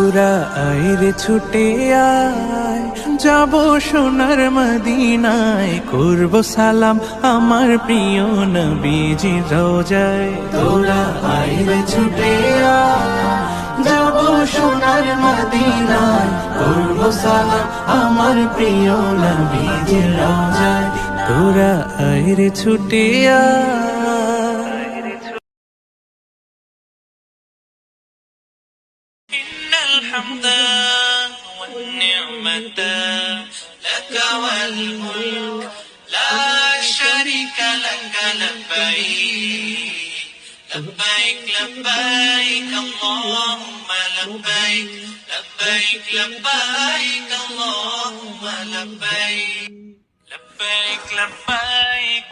তোরা আইরে ছুটে আয়, যাব সোনার মদিনায়, করব সালাম আমার প্রিয় নবীজির রওজায়। তোরা আইরে ছুটে আয়, যাব সোনার মদিনায়, করব সালাম আমার প্রিয় নবীজির রওজায়। তোরা আইরে ছুটে আয়। إن الحمد والنعمة لك والملك لا شريك لك لبيك لبيك لبيك اللهم لبيك لبيك لبيك اللهم لبيك لبيك لبيك